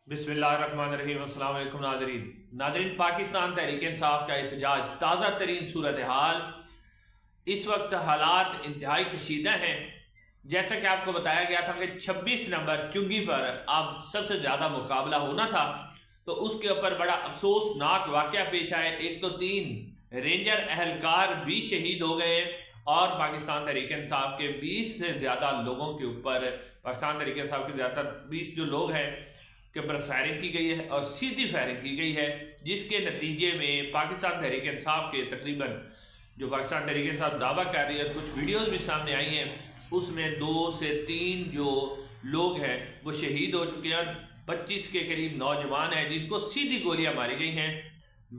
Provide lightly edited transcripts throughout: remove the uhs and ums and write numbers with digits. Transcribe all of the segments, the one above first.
बिस्मिल्लाहिर्रहमानिर्रहीम। अस्सलाम वालेकुम नाज़रीन, पाकिस्तान तहरीक इंसाफ का एहतजाज, ताज़ा तरीन सूरत हाल। इस वक्त हालात इंतहाई कशीदा हैं। जैसा कि आपको बताया गया था कि 26 नंबर चुंगी पर अब सबसे ज़्यादा मुकाबला होना था, तो उसके ऊपर बड़ा अफसोसनाक वाक़या पेश आया। एक तो 3 रेंजर अहलकार भी शहीद हो गए और पाकिस्तान तहरीक इंसाफ के 20 से ज़्यादा लोगों के ऊपर, पाकिस्तान तहरीक इंसाफ के ज़्यादातर 20 जो लोग हैं के ऊपर फायरिंग की गई है और सीधी फायरिंग की गई है, जिसके नतीजे में पाकिस्तान तहरीक इंसाफ के तकरीबन, जो पाकिस्तान तहरीक इंसाफ दावा कर रही है, कुछ वीडियोस भी सामने आई हैं, उसमें 2 से 3 जो लोग हैं वो शहीद हो चुके हैं। 25 के करीब नौजवान हैं जिनको सीधी गोलियां मारी गई हैं।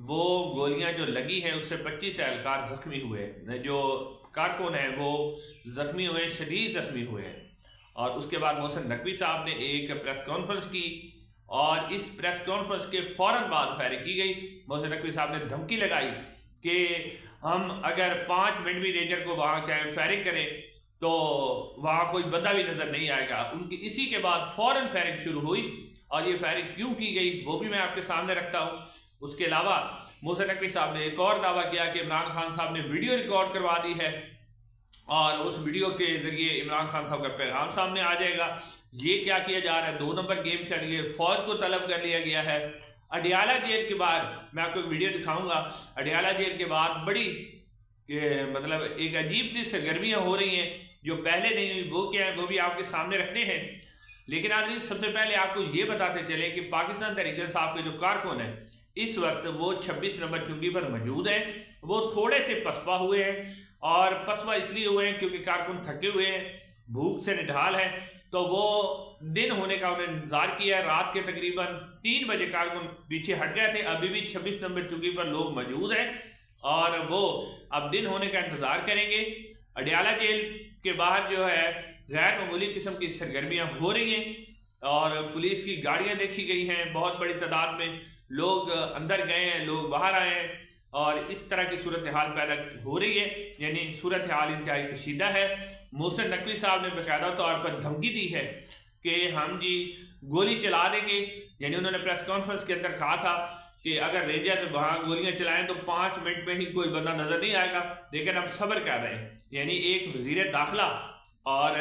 वो गोलियां जो लगी हैं उससे 25 एहलकार ज़ख्मी हुए, जो कारकुन हैं वो ज़ख्मी हुए, शदीद ज़ख्मी हुए हैं। और उसके बाद मोहसिन नकवी साहब ने एक प्रेस कॉन्फ्रेंस की और इस प्रेस कॉन्फ्रेंस के फ़ौरन बाद फायरिंग की गई। मोहसिन नकवी साहब ने धमकी लगाई कि हम अगर 5 मिनट भी रेंजर को वहाँ फायरिंग करें तो वहाँ कोई बंदा भी नज़र नहीं आएगा। उनकी इसी के बाद फ़ौरन फायरिंग शुरू हुई और ये फायरिंग क्यों की गई वो भी मैं आपके सामने रखता हूँ। उसके अलावा मोहसिन नकवी साहब ने एक और दावा किया कि इमरान खान साहब ने वीडियो रिकॉर्ड करवा दी है और उस वीडियो के ज़रिए इमरान खान साहब का पैगाम सामने आ जाएगा। ये क्या किया जा रहा है, 2 नंबर गेम के लिए फ़ौज को तलब कर लिया गया है। अडियाला जेल के बाद मैं आपको एक वीडियो दिखाऊंगा। अडियाला जेल के बाद बड़ी मतलब एक अजीब सी सरगर्मियाँ हो रही हैं जो पहले नहीं हुई। वो क्या है वो भी आपके सामने रखते हैं। लेकिन आज सबसे पहले आपको ये बताते चले कि पाकिस्तान तहरीक इंसाफ के जो कारकुन हैं इस वक्त वो 26 नंबर चुंगी पर मौजूद हैं। वो थोड़े से पसपा हुए हैं और पसपा इसलिए हुए हैं क्योंकि कारकुन थके हुए हैं, भूख से निढाल हैं। तो वो दिन होने का उन्हें इंतजार किया। रात के तकरीबन 3 बजे कारकुन पीछे हट गए थे। अभी भी 26 नंबर चुंगी पर लोग मौजूद हैं और वो अब दिन होने का इंतज़ार करेंगे। अडियाला जेल के बाहर जो है गैर मामूली किस्म की सरगर्मियाँ हो रही हैं और पुलिस की गाड़ियाँ देखी गई हैं। बहुत बड़ी तादाद में लोग अंदर गए हैं, लोग बाहर आए हैं और इस तरह की सूरत हाल पैदा हो रही है। यानी सूरत हाल इंतहाई कशीदा है। मोहसिन नकवी साहब ने बाकायदा तौर पर धमकी दी है कि हम जी गोली चला देंगे। यानी उन्होंने प्रेस कॉन्फ्रेंस के अंदर कहा था कि अगर रेंजर वहाँ गोलियाँ चलाएं तो 5 मिनट में ही कोई बंदा नज़र नहीं आएगा, लेकिन हम सब्र कर रहे हैं। यानी एक वज़ीर दाखिला और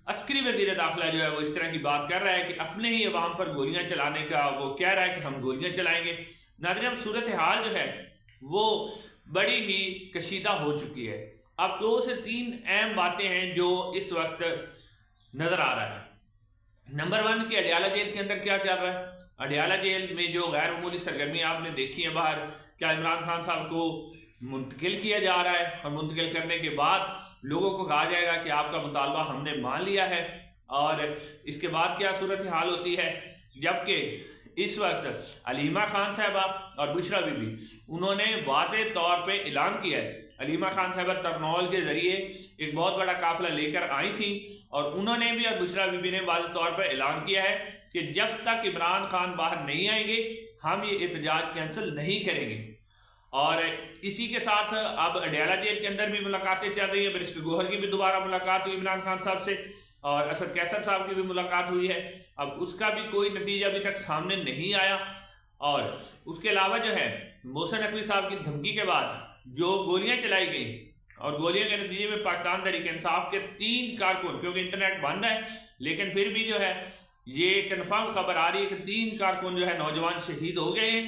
अस्करी वज़ीर दाखिला जो है वो इस तरह की बात कर रहा है कि अपने ही अवाम पर गोलियाँ चलाने का वो कह रहा है कि हम गोलियाँ चलाएँगे। नाज़रीन, सूरत हाल जो है वो बड़ी ही कशीदा हो चुकी है। अब 2 से 3 अहम बातें हैं जो इस वक्त नज़र आ रहा है। नंबर 1 कि अडियाला जेल के अंदर क्या चल रहा है। अडियाला जेल में जो गैर मामूली सरगर्मी आपने देखी है बाहर, क्या इमरान खान साहब को मुंतकिल किया जा रहा है और मुंतकिल करने के बाद लोगों को कहा जाएगा कि आपका मुतालबा हमने मान लिया है। और इसके बाद क्या सूरत हाल होती है, जबकि इस वक्त अलीमा खान साहबा और बुशरा बीबी उन्होंने वाज़े तौर पे ऐलान किया है। अलीमा खान साहबा तरनौल के ज़रिए एक बहुत बड़ा काफ़िला लेकर आई थी और उन्होंने भी और बुशरा बीबी ने वाज़े तौर पे ऐलान किया है कि जब तक इमरान खान बाहर नहीं आएंगे हम ये एहतजाज कैंसिल नहीं करेंगे। और इसी के साथ अब अडियाला जेल के अंदर भी मुलाकातें चल रही है। बैरिस्टर गौहर की भी दोबारा मुलाकात हुई इमरान खान साहब से और असद कैसर साहब की भी मुलाकात हुई है। अब उसका भी कोई नतीजा अभी तक सामने नहीं आया। और उसके अलावा जो है मोहसिन नकवी साहब की धमकी के बाद जो गोलियां चलाई गई और गोलियां के नतीजे में पाकिस्तान तहरीक इंसाफ के 3 कारकुन, क्योंकि इंटरनेट बंद है लेकिन फिर भी जो है ये कन्फर्म खबर आ रही है कि 3 कारकुन जो है नौजवान शहीद हो गए हैं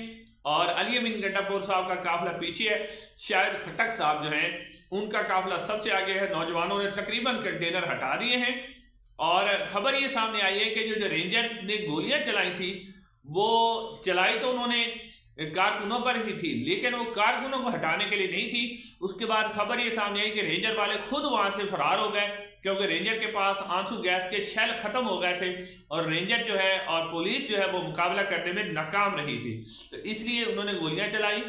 और अली अमीन गंडापुर साहब का काफिला पीछे है। शायद खटक साहब जो हैं उनका काफिला सबसे आगे है। नौजवानों ने तकरीबन कंटेनर हटा दिए हैं और खबर ये सामने आई है कि जो रेंजर्स ने गोलियां चलाई थी वो चलाई तो उन्होंने कारकुनों पर ही थी, लेकिन वो कारकुनों को हटाने के लिए नहीं थी। उसके बाद खबर ये सामने आई कि रेंजर वाले खुद वहां से फरार हो गए क्योंकि रेंजर के पास आंसू गैस के शेल खत्म हो गए थे और रेंजर जो है और पुलिस जो है वो मुकाबला करने में नाकाम रही थी। तो इसलिए उन्होंने गोलियां चलाई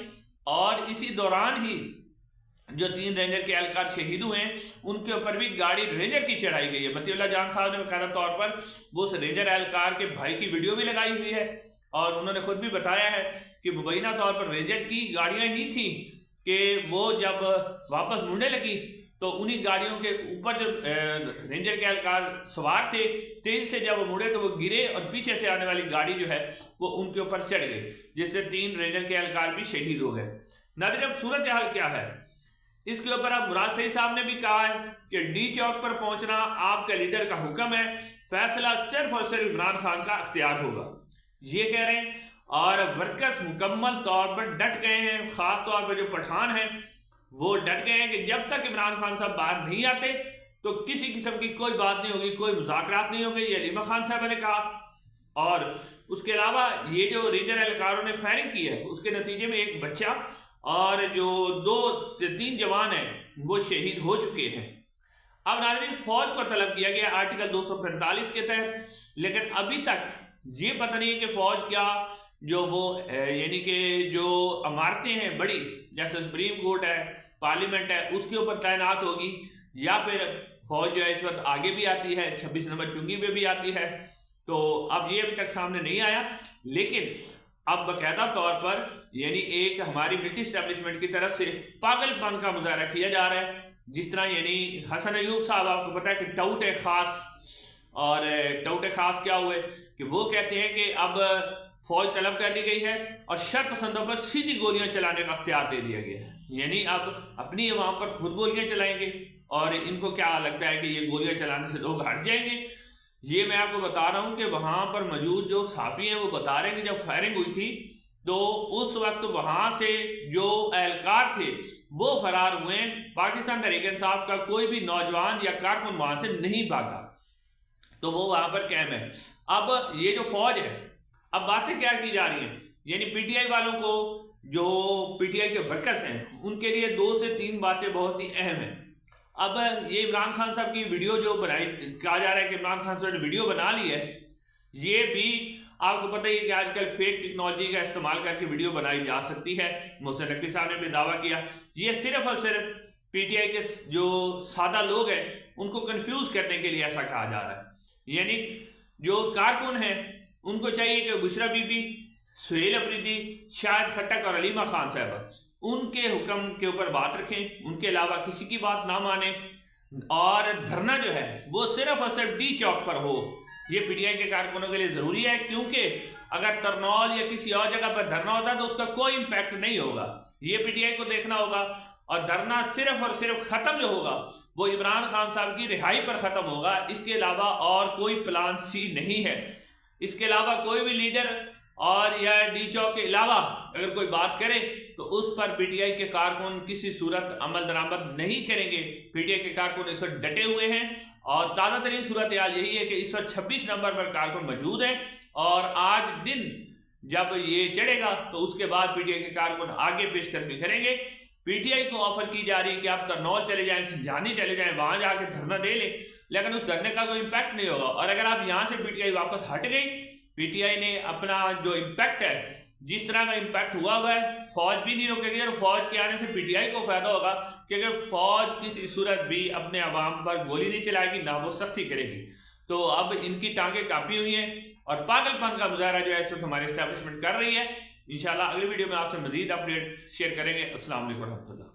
और इसी दौरान ही जो 3 रेंजर के एहलकार शहीद हुए हैं उनके ऊपर भी गाड़ी रेंजर की चढ़ाई गई है। मतीउल्लाह जान साहब ने बाकायदा तौर पर वो उस रेंजर एहलकार के भाई की वीडियो भी लगाई हुई है और उन्होंने खुद भी बताया है कि मुबैना तौर पर रेंजर की गाड़ियां ही थी कि वो जब वापस मुड़ने लगी تو انہی گاڑیوں کے اوپر جو رینجر کے اہلکار سوار تھے تیز سے جب وہ مڑے تو وہ گرے اور پیچھے سے آنے والی گاڑی جو ہے وہ ان کے اوپر چڑھ گئی، جس سے 3 رینجر کے اہلکار بھی شہید ہو گئے۔ ناظرین اب صورتحال کیا ہے اس کے اوپر اب مراد سعید صاحب نے بھی کہا ہے کہ ڈی چوک پر پہنچنا آپ کے لیڈر کا حکم ہے، فیصلہ صرف اور صرف عمران خان کا اختیار ہوگا، یہ کہہ رہے ہیں۔ اور ورکرز مکمل طور پر ڈٹ گئے ہیں، خاص طور پر جو پٹھان ہیں وہ ڈٹ گئے ہیں کہ جب تک عمران خان صاحب باہر نہیں آتے تو کسی قسم کی کوئی بات نہیں ہوگی، کوئی مذاکرات نہیں ہوگی، یہ علیمہ خان صاحب نے کہا۔ اور اس کے علاوہ یہ جو رینجر اہلکاروں نے فائرنگ کی ہے اس کے نتیجے میں ایک بچہ اور جو 2-3 جوان ہیں وہ شہید ہو چکے ہیں۔ اب ناظرین فوج کو طلب کیا گیا آرٹیکل 245 کے تحت، لیکن ابھی تک یہ پتہ نہیں ہے کہ فوج کیا جو وہ یعنی کہ جو عمارتیں ہیں بڑی جیسے سپریم کورٹ ہے، پارلیمنٹ ہے، اس کے اوپر تعینات ہوگی، یا پھر فوج جو ہے اس وقت آگے بھی آتی ہے، 26 نمبر چنگی پہ بھی آتی ہے۔ تو اب یہ ابھی تک سامنے نہیں آیا، لیکن اب باقاعدہ طور پر یعنی ایک ہماری ملٹری اسٹیبلشمنٹ کی طرف سے پاگل پن کا مظاہرہ کیا جا رہا ہے، جس طرح یعنی حسن ایوب صاحب آپ کو پتہ ہے کہ ٹاؤٹ خاص، اور ٹاؤٹ خاص کیا ہوئے کہ وہ کہتے ہیں کہ اب فوج طلب کر لی گئی ہے اور شر پسندوں پر سیدھی گولیاں چلانے کا اختیار دے دیا گیا ہے، یعنی اب اپنی عوام پر خود گولیاں چلائیں گے، اور ان کو کیا لگتا ہے کہ یہ گولیاں چلانے سے لوگ ہٹ جائیں گے۔ یہ میں آپ کو بتا رہا ہوں کہ وہاں پر موجود جو صحافی ہیں وہ بتا رہے ہیں کہ جب فائرنگ ہوئی تھی تو اس وقت وہاں سے جو اہلکار تھے وہ فرار ہوئے، پاکستان تحریک انصاف کا کوئی بھی نوجوان یا کارکن وہاں سے نہیں بھاگا، تو وہ وہاں پر قائم ہے۔ اب یہ جو فوج ہے اب باتیں کیا کی جا رہی ہیں، یعنی پی ٹی آئی والوں کو، جو پی ٹی آئی کے ورکرز ہیں ان کے لیے 2 سے 3 باتیں بہت ہی اہم ہیں۔ اب یہ عمران خان صاحب کی ویڈیو جو بنائی، کہا جا رہا ہے کہ عمران خان صاحب نے ویڈیو بنا لی ہے، یہ بھی آپ کو پتہ ہی ہے کہ آج کل فیک ٹیکنالوجی کا استعمال کر کے ویڈیو بنائی جا سکتی ہے۔ محسن نقوی صاحب نے بھی دعویٰ کیا، یہ صرف اور صرف پی ٹی آئی کے جو سادہ لوگ ہیں ان کو کنفیوز کرنے کے لیے ایسا کہا جا رہا ہے۔ یعنی جو کارکن ہیں ان کو چاہیے کہ بشرا بی بی، سہیل افریدی، شاہد خٹک اور علیمہ خان صاحبہ ان کے حکم کے اوپر بات رکھیں، ان کے علاوہ کسی کی بات نہ مانیں، اور دھرنا جو ہے وہ صرف اور صرف ڈی چوک پر ہو۔ یہ پی ٹی آئی کے کارکنوں کے لیے ضروری ہے، کیونکہ اگر ترنول یا کسی اور جگہ پر دھرنا ہوتا ہے تو اس کا کوئی امپیکٹ نہیں ہوگا، یہ پی ٹی آئی کو دیکھنا ہوگا، اور دھرنا صرف اور صرف ختم جو ہوگا وہ عمران خان صاحب کی رہائی پر ختم ہوگا، اس کے علاوہ اور کوئی پلان سی نہیں ہے۔ اس کے علاوہ کوئی بھی لیڈر اور یا ڈی چوک کے علاوہ اگر کوئی بات کرے تو اس پر پی ٹی آئی کے کارکن کسی صورت عمل درآمد نہیں کریں گے۔ پی ٹی آئی کے کارکن اس وقت ڈٹے ہوئے ہیں، اور تازہ ترین صورتحال یہی ہے کہ اس وقت 26 نمبر پر کارکن موجود ہیں، اور آج دن جب یہ چڑھے گا تو اس کے بعد پی ٹی آئی کے کارکن آگے پیش قدمی کریں گے۔ پی ٹی آئی کو آفر کی جا رہی ہے کہ آپ ترنول چلے جائیں، سنجانی چلے جائیں، وہاں جا کے دھرنا دے لیں، لیکن اس دھرنے کا کوئی امپیکٹ نہیں ہوگا، اور اگر آپ یہاں سے پی ٹی آئی واپس ہٹ گئی، پی ٹی آئی نے اپنا جو امپیکٹ ہے، جس طرح کا امپیکٹ ہوا ہے، فوج بھی نہیں روکے گی، اور فوج کے آنے سے پی ٹی آئی کو فائدہ ہوگا، کیونکہ فوج کسی صورت بھی اپنے عوام پر گولی نہیں چلائے گی، نہ وہ سختی کرے گی۔ تو اب ان کی ٹانگیں کاپی ہوئی ہیں، اور پاگل پن کا مظاہرہ جو ہے اس وقت ہماری اسٹیبلشمنٹ کر رہی ہے۔ انشاءاللہ اگلی ویڈیو میں آپ سے مزید اپڈیٹ شیئر کریں گے۔ السلام علیکم ورحمۃ اللہ۔